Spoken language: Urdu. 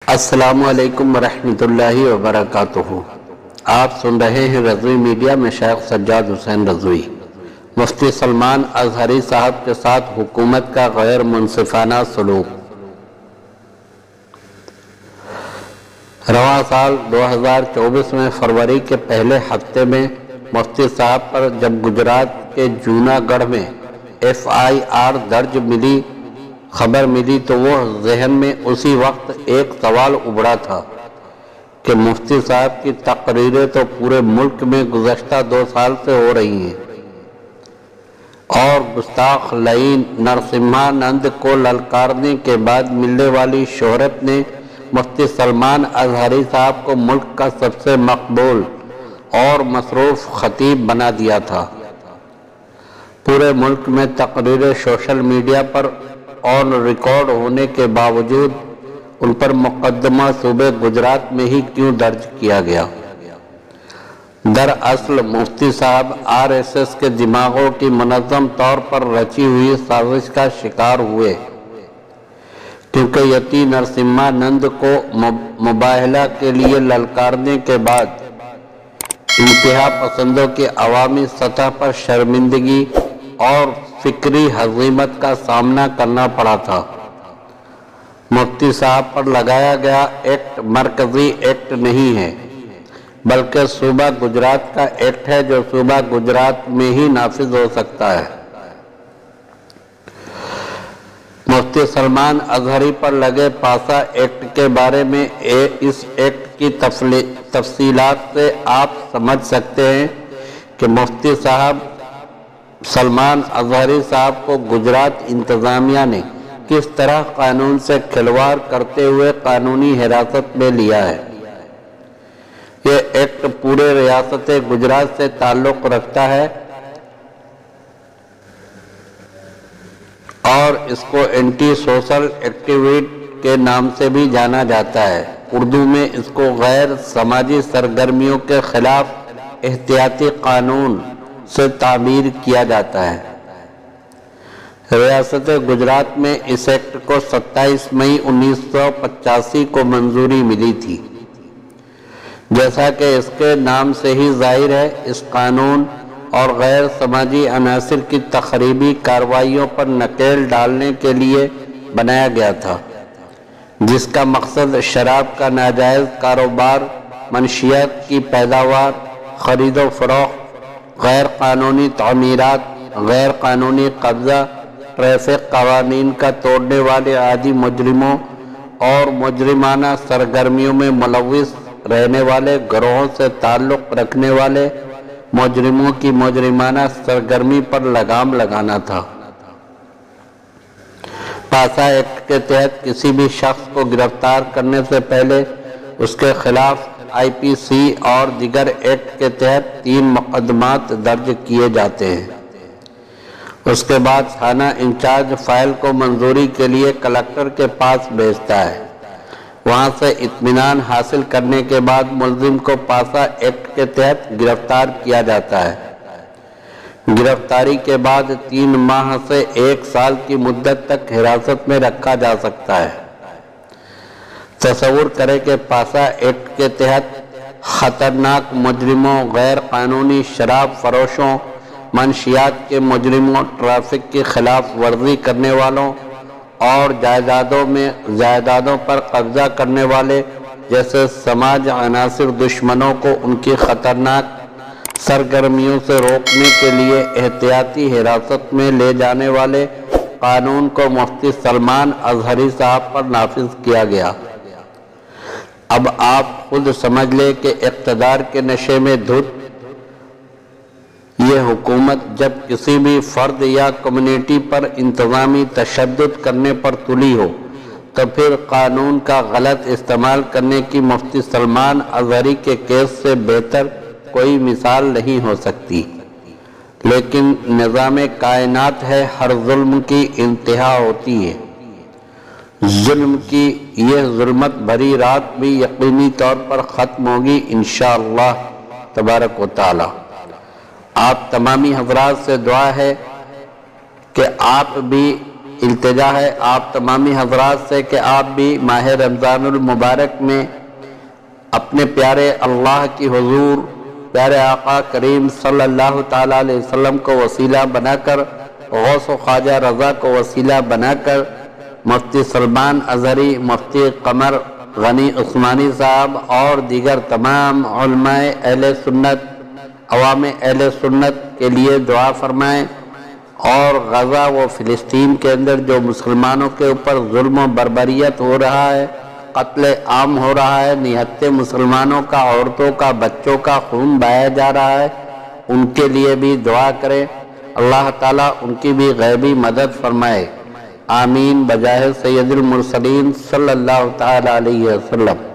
السلام علیکم ورحمۃ اللہ وبرکاتہ۔ آپ سن رہے ہیں رضوی میڈیا میں شیخ سجاد حسین رضوی۔ مفتی سلمان ازہری صاحب کے ساتھ حکومت کا غیر منصفانہ سلوک۔ رواں سال 2024 میں فروری کے پہلے ہفتے میں مفتی صاحب پر جب گجرات کے جوناگڑھ میں FIR درج خبر ملی تو وہ ذہن میں اسی وقت ایک سوال ابھرا تھا کہ مفتی صاحب کی تقریریں تو پورے ملک میں گزشتہ 2 سال سے ہو رہی ہیں اور گستاخ لعین نرسمہانند کو للکارنے کے بعد ملنے والی شہرت نے مفتی سلمان ازہری صاحب کو ملک کا سب سے مقبول اور مصروف خطیب بنا دیا تھا۔ پورے ملک میں تقریریں سوشل میڈیا پر آن ریکارڈ ہونے کے باوجود ان پر مقدمہ صوبے گجرات میں ہی کیوں درج کیا گیا؟ دراصل مفتی صاحب RSS کے دماغوں کی منظم طور پر رچی ہوئی سازش کا شکار ہوئے، کیونکہ یتی نرسمہانند کو مباہلہ کے لیے للکارنے کے بعد انتہا پسندوں کی عوامی سطح پر شرمندگی اور فکری ہزیمت کا سامنا کرنا پڑا تھا۔ مفتی صاحب پر لگایا گیا ایکٹ مرکزی ایکٹ نہیں ہے بلکہ صوبہ گجرات کا ایکٹ ہے جو صوبہ گجرات میں ہی نافذ ہو سکتا ہے۔ مفتی سلمان ازہری پر لگے پاسا ایکٹ کے بارے میں اس ایکٹ کی تفصیلات سے آپ سمجھ سکتے ہیں کہ مفتی صاحب سلمان ازہری صاحب کو گجرات انتظامیہ نے کس طرح قانون سے کھلواڑ کرتے ہوئے قانونی حراست میں لیا ہے۔ یہ ایکٹ پورے ریاست گجرات سے تعلق رکھتا ہے اور اس کو اینٹی سوشل ایکٹیویٹ کے نام سے بھی جانا جاتا ہے۔ اردو میں اس کو غیر سماجی سرگرمیوں کے خلاف احتیاطی قانون سے تعبیر کیا جاتا ہے۔ ریاست گجرات میں اس ایکٹ کو 27 مئی 1985 کو منظوری ملی تھی۔ جیسا کہ اس کے نام سے ہی ظاہر ہے، اس قانون اور غیر سماجی عناصر کی تخریبی کارروائیوں پر نکیل ڈالنے کے لیے بنایا گیا تھا، جس کا مقصد شراب کا ناجائز کاروبار، منشیات کی پیداوار، خرید و فروخت، غیر قانونی تعمیرات، غیر قانونی قبضہ، ٹریفک قوانین کا توڑنے والے عادی مجرموں اور مجرمانہ سرگرمیوں میں ملوث رہنے والے گروہوں سے تعلق رکھنے والے مجرموں کی مجرمانہ سرگرمی پر لگام لگانا تھا۔ پاسا ایکٹ کے تحت کسی بھی شخص کو گرفتار کرنے سے پہلے اس کے خلاف IPC اور دیگر ایکٹ کے تحت 3 مقدمات درج کیے جاتے ہیں۔ اس کے بعد تھانہ انچارج فائل کو منظوری کے لیے کلکٹر کے پاس بھیجتا ہے۔ وہاں سے اطمینان حاصل کرنے کے بعد ملزم کو پاسا ایکٹ کے تحت گرفتار کیا جاتا ہے۔ گرفتاری کے بعد 3 ماہ سے 1 سال کی مدت تک حراست میں رکھا جا سکتا ہے۔ تصور کریں کہ پاسا ایکٹ کے تحت خطرناک مجرموں، غیر قانونی شراب فروشوں، منشیات کے مجرموں، ٹریفک کی خلاف ورزی کرنے والوں اور جائیدادوں پر قبضہ کرنے والے جیسے سماج عناصر دشمنوں کو ان کی خطرناک سرگرمیوں سے روکنے کے لیے احتیاطی حراست میں لے جانے والے قانون کو مفتی سلمان ازہری صاحب پر نافذ کیا گیا۔ اب آپ خود سمجھ لیں کہ اقتدار کے نشے میں دھت یہ حکومت جب کسی بھی فرد یا کمیونٹی پر انتظامی تشدد کرنے پر تلی ہو تو پھر قانون کا غلط استعمال کرنے کی مفتی سلمان ازہری کے کیس سے بہتر کوئی مثال نہیں ہو سکتی۔ لیکن نظام کائنات ہے، ہر ظلم کی انتہا ہوتی ہے۔ ظلم کی یہ ظلمت بھری رات بھی یقینی طور پر ختم ہوگی انشاءاللہ تبارک و تعالی۔ آپ تمامی حضرات سے دعا ہے کہ آپ بھی التجا ہے آپ تمامی حضرات سے کہ آپ بھی ماہ رمضان المبارک میں اپنے پیارے اللہ کی حضور پیارے آقا کریم صلی اللہ تعالیٰ علیہ وسلم کو وسیلہ بنا کر، غوث و خواجہ رضا کو وسیلہ بنا کر، مفتی سلمان اظہری، مفتی قمر غنی عثمانی صاحب اور دیگر تمام علماء اہل سنت، عوام اہل سنت کے لیے دعا فرمائیں، اور غزہ و فلسطین کے اندر جو مسلمانوں کے اوپر ظلم و بربریت ہو رہا ہے، قتل عام ہو رہا ہے، نہتے مسلمانوں کا، عورتوں کا، بچوں کا خون بہایا جا رہا ہے، ان کے لیے بھی دعا کریں، اللہ تعالیٰ ان کی بھی غیبی مدد فرمائے، آمین بجاہ سید المرسلین صلی اللہ تعالیٰ علیہ وسلم۔